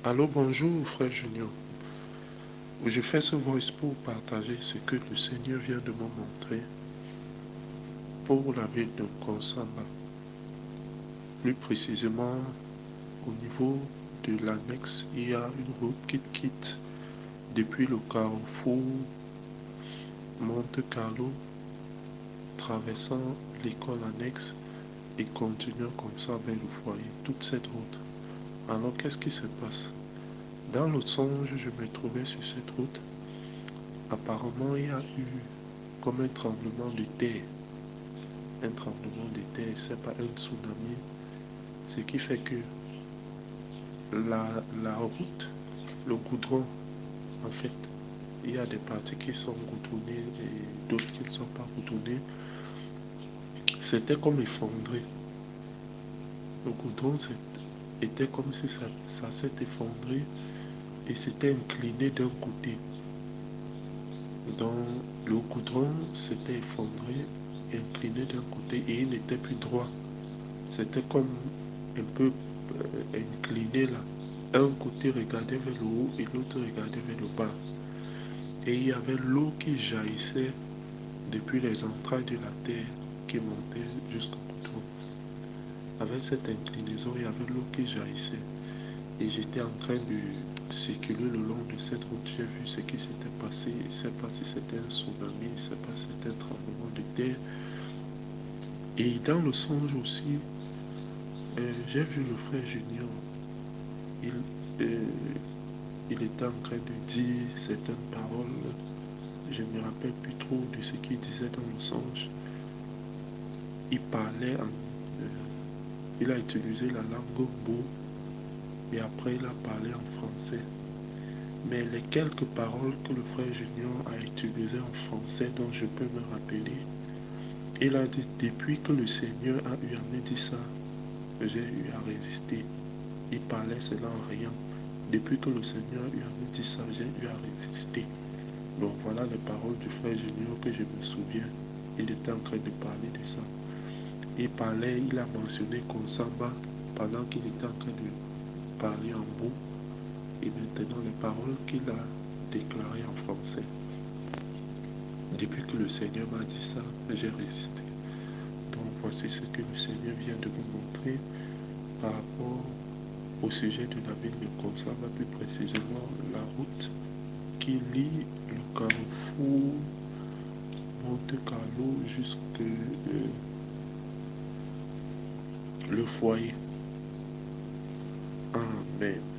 Allô, bonjour, frère Junior. Je fais ce voice pour partager ce que le Seigneur vient de me montrer pour la ville de Konsamba. Plus précisément, au niveau de l'annexe, il y a une route qui quitte depuis le carrefour Monte Carlo, traversant l'école annexe et continuant comme ça vers le foyer, toute cette route. Alors, qu'est-ce qui se passe? Dans le songe, je me trouvais sur cette route. Apparemment, il y a eu comme un tremblement de terre. Un tremblement de terre, c'est pas un tsunami. Ce qui fait que la route, le goudron, en fait, il y a des parties qui sont goudronnées et d'autres qui ne sont pas goudronnées. C'était comme effondré. Le goudron était comme si ça s'est effondré et s'était incliné d'un côté. Donc, le goudron s'était effondré, incliné d'un côté et il n'était plus droit. C'était comme un peu incliné là. Un côté regardait vers le haut et l'autre regardait vers le bas. Et il y avait l'eau qui jaillissait depuis les entrailles de la terre qui montait jusqu'au goudron. Avec cette inclinaison, il y avait l'eau qui jaillissait. Et j'étais en train de circuler le long de cette route. J'ai vu ce qui s'était passé. Je ne sais pas si c'était un tsunami, je ne sais pas si c'était un tremblement de terre. Et dans le songe aussi, j'ai vu le frère Junior. Il, euh, il était en train de dire certaines paroles. Je ne me rappelle plus trop de ce qu'il disait dans le songe. Il parlait il a utilisé la langue Bo et après il a parlé en français. Mais les quelques paroles que le frère Junior a utilisées en français dont je peux me rappeler, il a dit depuis que le Seigneur a eu à me dire ça, j'ai eu à résister. Il parlait cela en rien. Depuis que le Seigneur a eu à me dire ça, j'ai eu à résister. Donc voilà les paroles du frère Junior que je me souviens. Il était en train de parler de ça. Il parlait, il a mentionné Konsamba pendant qu'il était en train de parler en mots. Et maintenant les paroles qu'il a déclarées en français. Depuis que le Seigneur m'a dit ça, j'ai résisté. Donc voici ce que le Seigneur vient de me montrer par rapport au sujet de la ville de Konsamba, plus précisément la route qui lie le carrefour Monte Carlo jusqu'au le foyer. Amen.